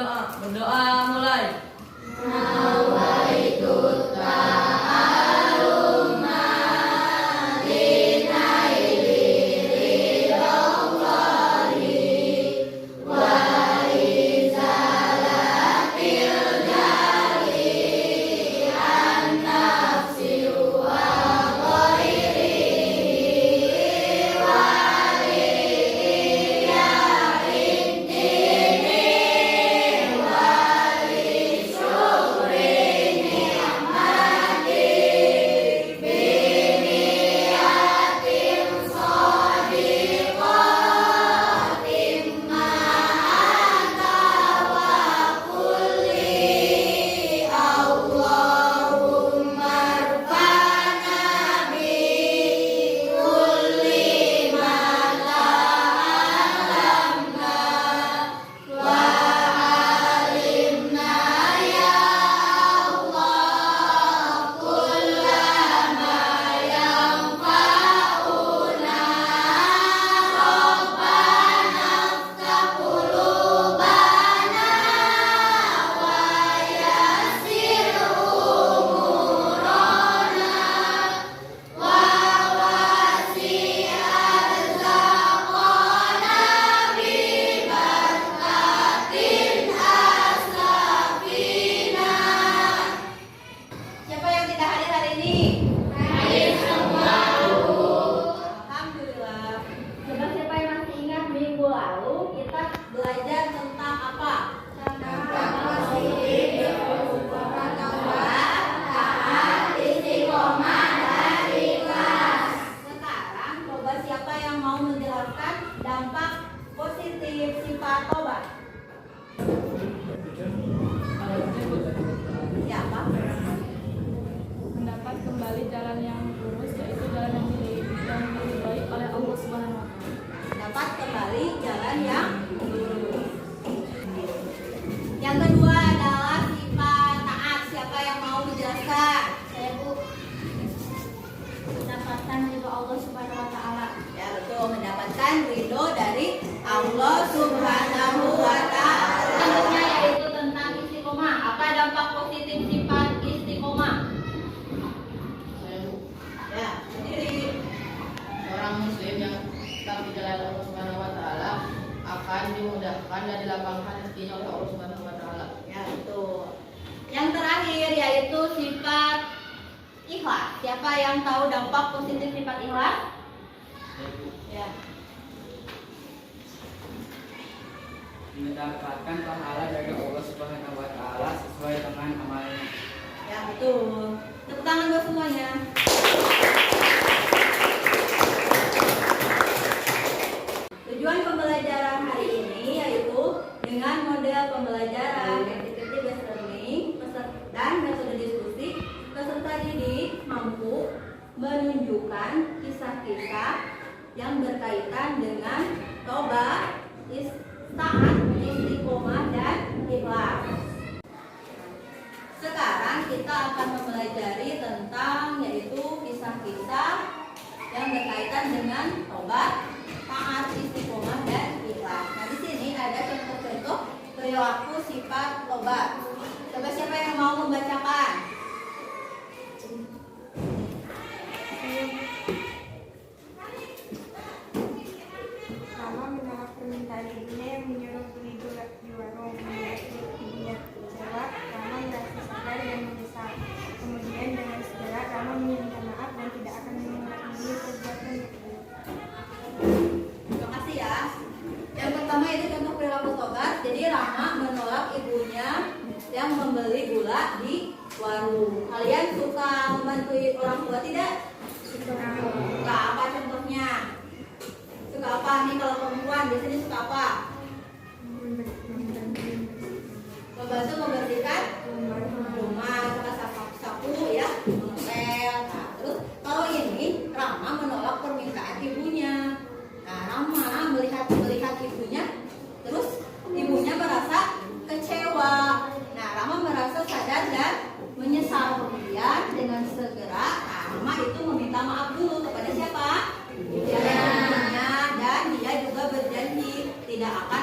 berdoa. Berdoa mulai. Mendapat kembali jalan yang lurus, yaitu jalan yang diridhoi oleh Allah Subhanahu wa Ta'ala. Dapat kembali jalan yang lurus. Yang kedua adalah sifat taat. Siapa yang mau menjelaskan? Saya Bu. Mendapatkan ridho Allah Subhanahu wa Ta'ala. Ya betul, mendapatkan ridho dari Allah Subhanahu wa Ta'ala. Selanjutnya yaitu tentang istiqomah. Apa dampak positif sifat istiqomah? Ya, sendiri. Seorang muslim yang tetap di jalan Allah Subhanahu wa taala akan dimudahkan dan dilapangkan rezekinya oleh Allah Subhanahu wa taala. Ya betul. Yang terakhir yaitu sifat ikhlas. Siapa yang tahu dampak positif sifat ikhlas? Ya. Mendapatkan pahala dari Allah Subhanahu wa Ta'ala sesuai dengan amalnya. Ya betul. Tepuk tangan buat semuanya. Tujuan pembelajaran hari ini yaitu dengan model pembelajaran activity based learning dan metode diskusi, peserta didik mampu menunjukkan kisah-kisah yang berkaitan dengan tobat, taat, istiqomah, dan ikhlas. Sekarang kita akan mempelajari tentang yaitu kisah-kisah yang berkaitan dengan tobat, taat, istiqomah, dan ikhlas. Nah di sini ada contoh-contoh perilaku sifat tobat. Coba siapa yang mau membacakan? Rama menolak permintaan ibunya yang menyuruh beli gula di warung. Melihat ibunya kecewa, Rama merasa sadar dan menyesal. Kemudian dengan segera Rama meminta maaf dan tidak akan mengulangi perbuatan itu. Terima kasih ya. Yang pertama itu contoh perilaku tobat. Jadi Rama menolak ibunya yang membeli gula di warung. Kalian suka membantu orang tua tidak? Suka. Apa contohnya? Suka apa nih kalau perempuan? Biasanya suka apa? Membantu membersihkan rumah, suka sapu-sapu ya, ngepel. Nah, terus kalau ini Rama menolak permintaan ibunya. Nah, Rama melihat ibunya, terus ibunya merasa kecewa. Nah, Rama merasa sadar dan menyesal. Kemudian dengan segera Rama itu meminta maaf dulu kepada siapa? Ibunya, dan dia juga berjanji tidak akan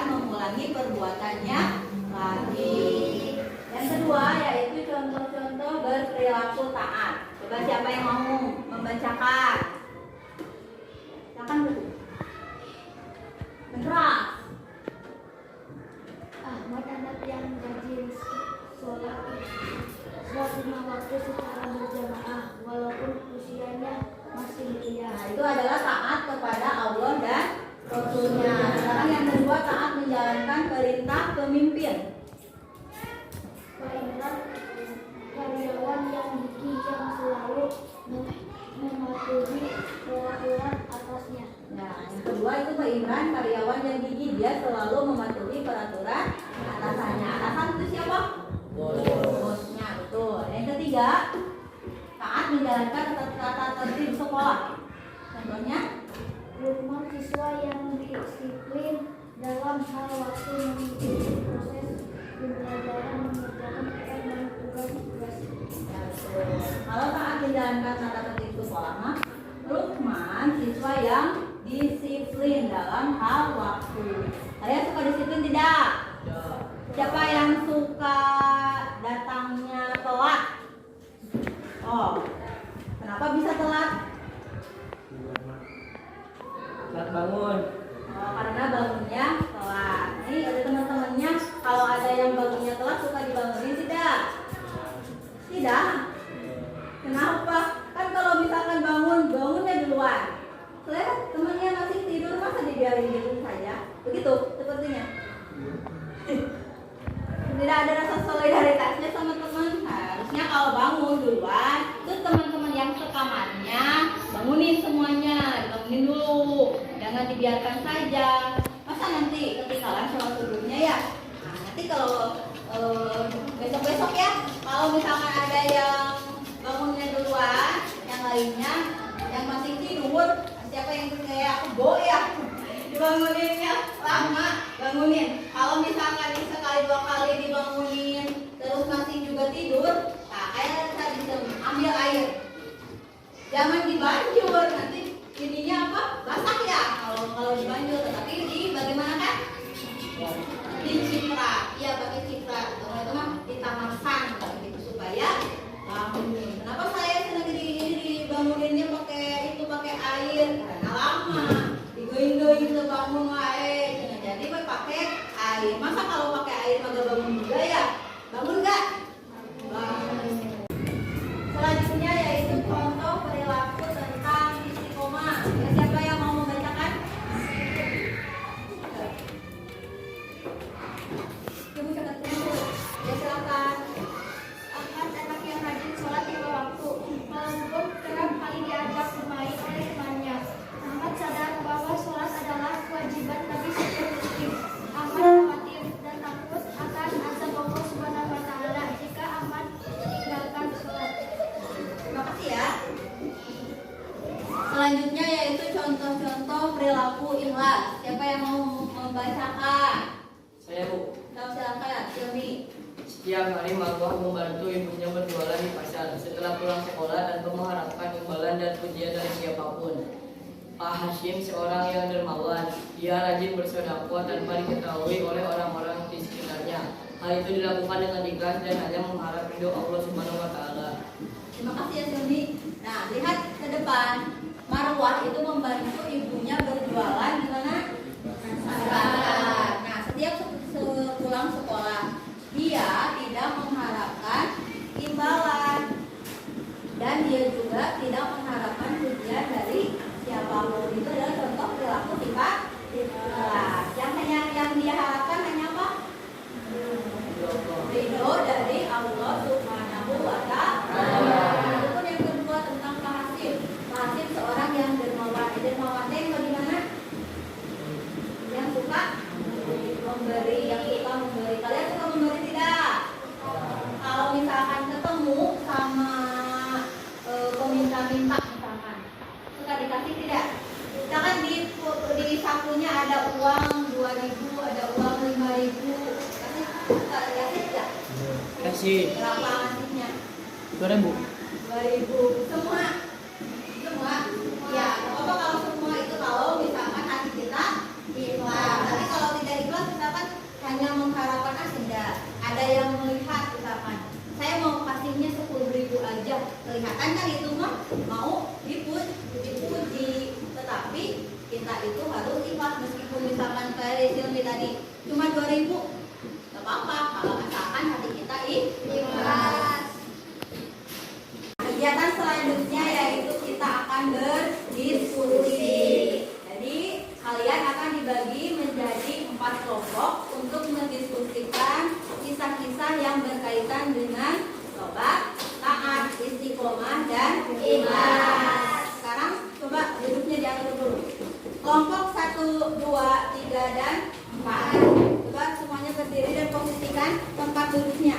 Coba siapa yang mau membacakan? Silakan Bu. Meneras. Ahmad anak yang rajin sholat 5 waktu secara berjamaah walaupun usianya masih belia. Nah, itu adalah taat kepada Allah dan Rasulnya. Sekarang yang kedua, taat menjalankan perintah pemimpin. Pak Imran karyawan yang gigih yang selalu mematuhi peraturan atasnya. Nah, yang kedua itu Pak Imran, karyawan yang gigih, dia selalu mematuhi peraturan atasannya. Atasan itu siapa? Bosnya, betul. Yang ketiga, taat menjalankan tata tertib sekolah. Contohnya, Lukman siswa yang disiplin dalam hal waktu mengikuti proses pembelajaran, mengerjakan PR dan tugas-tugas. kalau taat menjalankan tata tertib sekolah, mah Lukman siswa yang disiplin dalam hal waktu. Kalian suka disiplin tidak? Siapa yang suka datangnya telat? Oh, kenapa bisa telat? Telat bangun. Oh, karena bangunnya telat. Nih ada teman-temannya, kalau ada yang bangunnya telat suka dibangunin tidak? Tidak. Kenapa? Kan kalau misalkan bangunnya duluan. Lihat temannya masih tidur, masa dibiarin gitu saja? Begitu sepertinya. Tidak ada rasa solidaritasnya sama teman. Harusnya kalau bangun duluan, terus teman-teman yang sekamarnya bangunin semuanya, dibangunin dulu, jangan dibiarkan saja. Masa nanti ketinggalan sholat subuhnya ya? Nah, nanti kalau besok-besok ya, kalau misalkan ada yang bangunnya duluan, yang lainnya yang masih tidur, siapa yang kayak kebo ya? Dibanguninnya lama, bangunin. Kalau misalkan sekali 2 kali dibangunin terus masih juga tidur, nah kayak tadi bisa ambil air. Jangan dibanjur, nanti ininya apa? Basah ya kalau dibanjur. Tapi di bagaimana kan? Diciprat, iya pakai ciprat. Kalau itu mah ditamaskan gitu supaya bangunin. Kenapa saya senang dibanguninnya pakai air? Karena lama. Digoyang-goyang bangun wae. Jadi pakai air. Masa kalau pakai air kagak bangun juga ya? Bangun enggak? Bangun. Selanjutnya yaitu contoh perilaku tentang istiqomah. Ya, siapa yang mau membacakan? Ibu cepat dulu. Ya silakan. Ahmad anak yang rajin sholat 5 waktu walaupun kerap kali diajak bermain oleh temannya. Ahmad sadar bahwa sholat adalah kewajiban bagi setiap muslim. Ahmad khawatir dan takut akan azab Allah Subhanahu wa Ta'ala jika Ahmad meninggalkan sholat. Terima kasih ya. Selanjutnya yaitu contoh-contoh perilaku ikhlas. Siapa yang mau membacakan? Saya Bu. Silakan, Silmi. Setiap hari Marwah membantu ibunya berjualan di pasar. Setelah pulang sekolah dan mengharapkan imbalan dan pujian dari siapapun. Pak Hashim seorang yang dermawan. Dia rajin bersedekah tanpa diketahui oleh orang-orang di sekitarnya. Hal itu dilakukan dengan ikhlas dan hanya mengharap ridho Allah Subhanahu wa Ta'ala. Terima kasih ya Silmi. Nah, lihat ke depan. Marwah itu membantu ibunya berjualan di mana? Pasar. Nah, setiap pulang sekolah, dia tidak mengharapkan imbalan dan dia juga tidak mengharapkan pujian dari siapapun. Itu adalah contoh perilaku sifat ikhlas. Yang dia harapkan hanya apa? Ridho dari Allah Subhanahu wa Ta'ala. Itu yang kedua tentang Pak Hashim. Pak Hashim seorang yang dermawan. Dermawannya yang bagaimana? Yang suka memberi, yang suka memberi. Kalian suka memberi tidak? Kalau misalkan ketemu sama peminta-minta misalkan, suka dikasih tidak? Misalkan di sakunya ada uang 2.000, ada uang 5.000. Suka dikasih tidak? Kasih. Berapa ngasihnya? 2.000. 2.000. Semua? Ya, apa kalau semua itu kalau misalkan hati kita ikhlas. Tapi kalau tidak ikhlas misalkan hanya mengharapkan tidak. Ada yang melihat misalkan saya mau kasihnya 10.000 aja ke kelihatan kan itu mah mau dipuji, tetapi kita itu harus ikhlas meskipun misalkan kayak Silmi tadi cuma 2.000, nggak apa-apa kalau asalkan hati kita ikhlas. Kegiatan selanjutnya yaitu kita akan berdiskusi. Jadi kalian akan dibagi menjadi 4 kelompok untuk mendiskusikan kisah-kisah yang berkaitan dengan tobat, taat, istiqomah, dan ikhlas. Sekarang coba duduknya diatur dulu. Kelompok 1, 2, 3, dan 4. Coba semuanya berdiri dan posisikan tempat duduknya.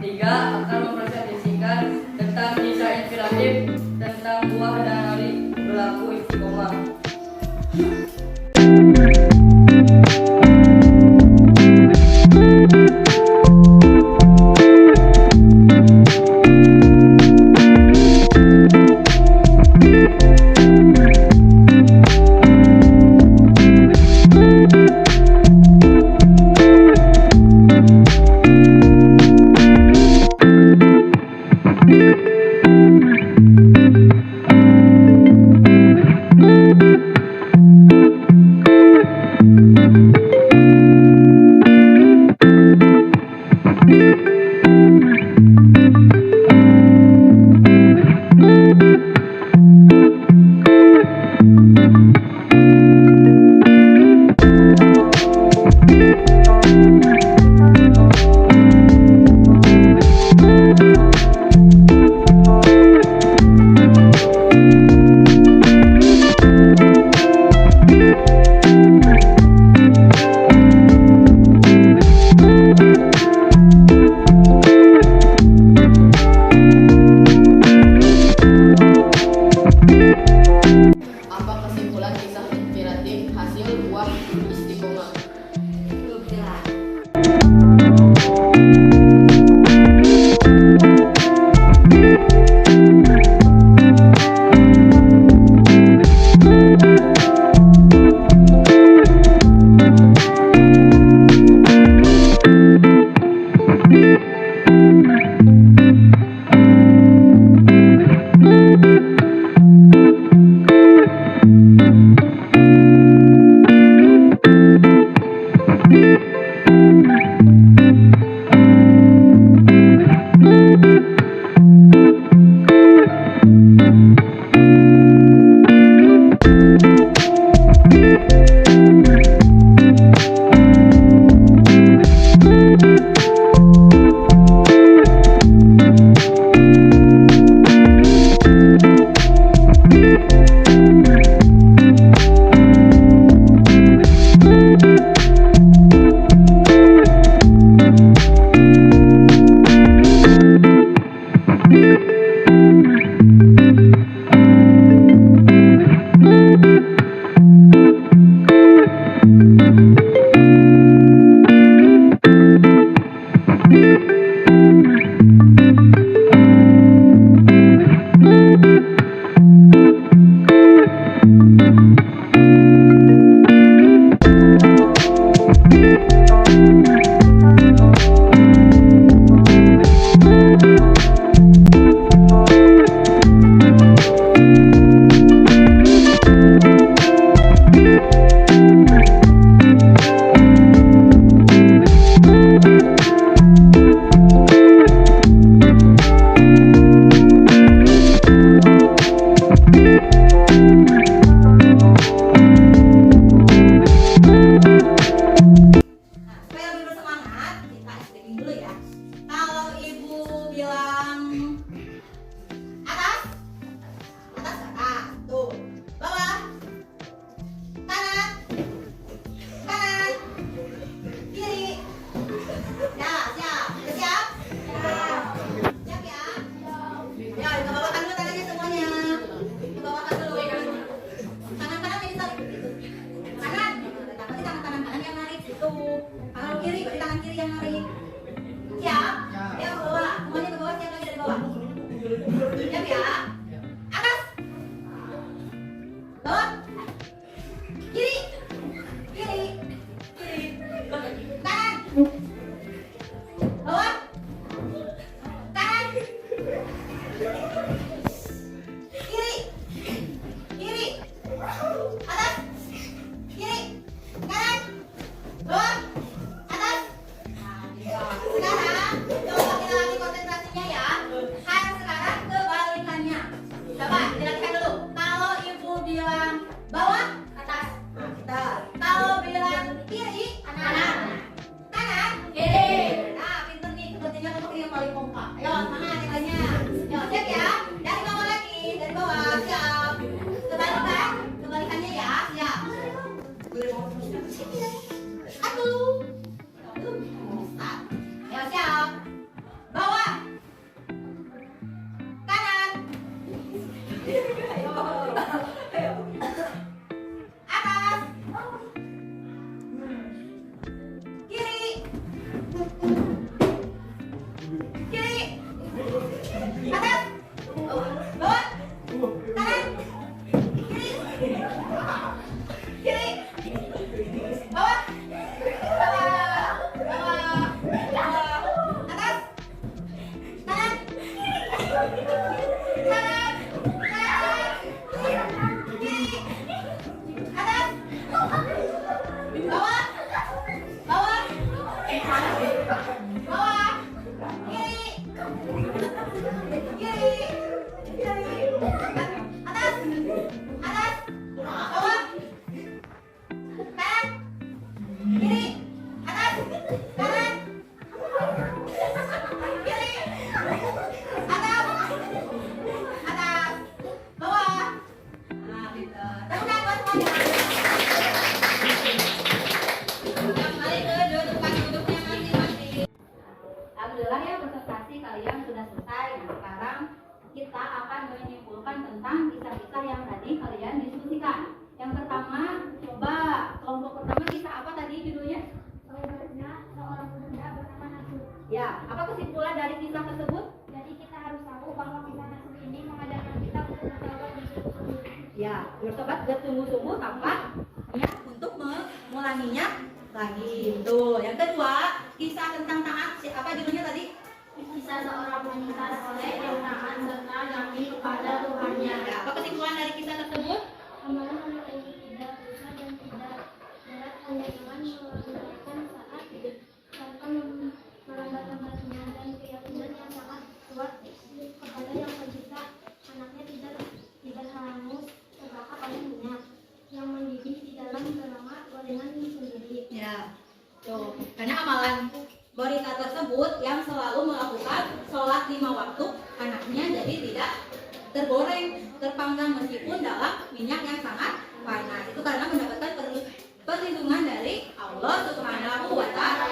ketiga akan mempresentasikan tentang kisah inspiratif tentang buah dan hari berlaku istiqomah. Apa kesimpulan kisah inspiratif hasil buah istiqomah? Belum jelas. Supaya lebih bersemangat, kita stretching dulu ya. Kalau ibu bilang atas, atas kakak, tuh, bawah, kanan, kanan, kiri. Ya, siap, udah siap? Siap ya? Ya, kita bawakan dulu tangannya semuanya. Kita bawakan dulu. Tangan kanan yang ditarik. Kanan, berarti tangan kanan yang narik itu. Kalau kiri, berarti tangan kiri yang narik. Siap? Ya, ke bawah. Semuanya ke bawah, siap lagi dari bawah. Siap ya? Atas. Bawah. Kiri. Kiri. Kiri. Kanan. Bawah. Kanan. Kiri. Kiri. Atas. Kiri. Kanan. Bawah. Atas. Nah, gitu. Sekarang coba kita latih konsentrasinya ya. Kan sekarang kebalikannya. Coba dilatihkan dulu. Kalau ibu bilang bawah, atas. Nah, kita. Kalau bilang kiri, kanan. Kanan, kiri. Nah, pinter nih. Sepertinya untuk yang paling kompak. Ayo, semangat yang lainnya. Yo, siap ya. Dari bawah lagi. Dari bawah. Siap. Kebalikan. Kebalikannya ya. Siap. Satu. Ayo, siap. Bawah. kiri, atas, bawah, kanan, kiri, kiri, bawah, atas, kanan, kanan, kiri, atas, bawah, bawah, bawah, kiri, kiri, atas, atas, bawah, kanan, kiri, atas, kanan, kiri, atas, bawah. Nah, gitu. Tepuk tangan buat semuanya. Kembali ke tempat duduknya masing-masing. Alhamdulillah ya presentasi kalian sudah selesai. Nah, sekarang kita akan menyimpulkan tentang kisah-kisah yang tadi kalian diskusikan. Yang pertama, coba kelompok pertama kisah apa tadi judulnya? Seorang pemuda bernama Nasrul. Ya, apa kesimpulan dari kisah tersebut? Jadi kita harus tahu bahwa kisah Nasrul ini mengajarkan kita untuk bertobat bersungguh-sungguh. Ya, bertobat bersungguh-sungguh tanpa Ya, untuk mengulanginya lagi. Tuh, yang kedua, kisah tentang taat. Apa judulnya tadi? Kisah seorang wanita soleh yang taat serta yakni kepada Tuhannya. Ya, apa kesimpulan dari kisah tersebut? Amalan anak ini tidak dosa dan tidak berat, hanya iman melambangkan saat tanpa melambangkan batunya dan keyakinan yang sangat kuat kepada yang pencipta. Anaknya tidak hangus terbakar oleh minyak yang mendidih di dalam kerama gorengan sendiri. Ya, tuh. Karena amalan Borita tersebut yang selalu melakukan sholat 5 waktu, anaknya jadi tidak tergoreng, terpanggang meskipun dalam minyak yang sangat panas. Itu karena mendapatkan perlindungan dari Allah Subhanahu wa Ta'ala.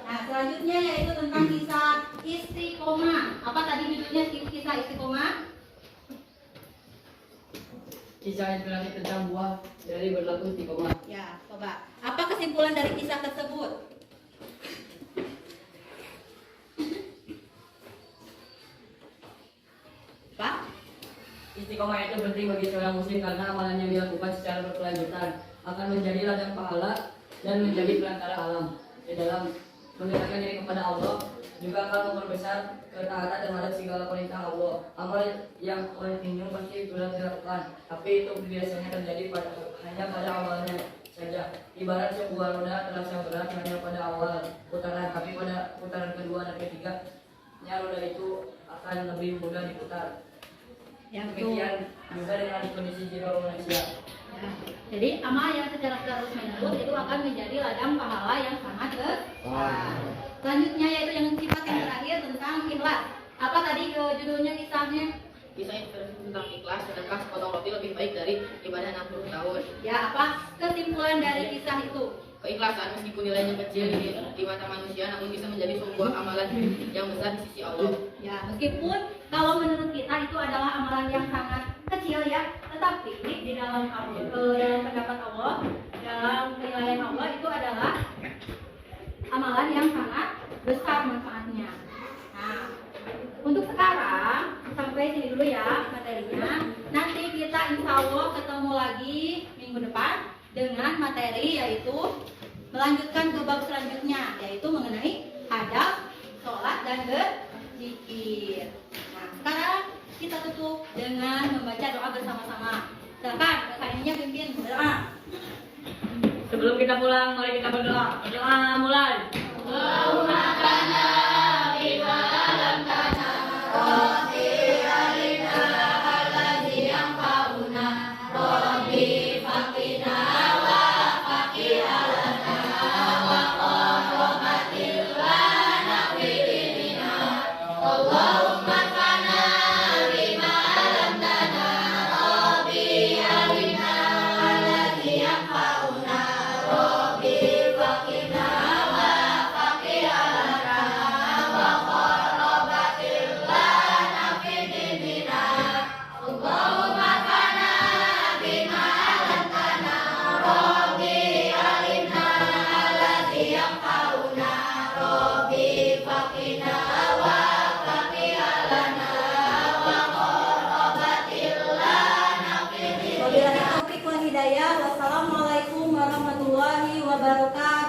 Nah, selanjutnya yaitu tentang kisah istiqomah. Apa tadi judulnya kisah istiqomah? Kisah inspirasi tentang buah dari berlaku istiqomah. Ya, coba. Apa kesimpulan dari kisah tersebut? Pak? Istiqomah itu penting bagi seorang muslim karena amalan yang dilakukan secara berkelanjutan akan menjadi ladang pahala dan menjadi perantara alam di dalam mendekatkan diri kepada Allah, juga akan memperbesar ketaatan terhadap segala perintah Allah. Amal yang kontinu pasti sudah dilakukan, tapi itu biasanya terjadi hanya pada awalnya saja. Ibarat sebuah roda terasa berat hanya pada awal putaran, tapi pada putaran kedua dan ketiga roda itu akan lebih mudah diputar. Demikian juga dengan kondisi jiwa manusia. Ya. Jadi amal yang secara terus menerus itu akan menjadi ladang pahala yang sangat besar. Selanjutnya yaitu yang sifat yang terakhir tentang ikhlas. Apa tadi judulnya kisahnya? Kisah inspirasi tentang ikhlas, sedekah sepotong roti lebih baik dari ibadah 60 tahun. Ya, apa kesimpulan dari kisah itu? Keikhlasan meskipun nilainya kecil di mata manusia, namun bisa menjadi sebuah amalan yang besar di sisi Allah. Ya, meskipun kalau menurut kita itu adalah amalan yang sangat kecil ya, tetapi di dalam dalam pendapat Allah, dalam penilaian Allah itu adalah amalan yang sangat besar manfaatnya. Nah, untuk sekarang sampai sini dulu ya materinya. Nanti kita insya Allah ketemu lagi minggu depan dengan materi yaitu melanjutkan ke bab selanjutnya, yaitu mengenai adab, sholat dan berzikir. Nah, sekarang kita tutup dengan membaca doa bersama-sama. Silakan, kakaknya pimpin berdoa. Sebelum kita pulang, mari kita berdoa. Berdoa mulai. Allahumma kana bima lam kana rabbi alina alladhi yanfa'una rabbi faqina wa faqina wa qaramatil lana fi dinina Allahumma kana bima lam kana rabbi alina alladhi yanfa'una rabbi faqina wa faqina wabarakatuh.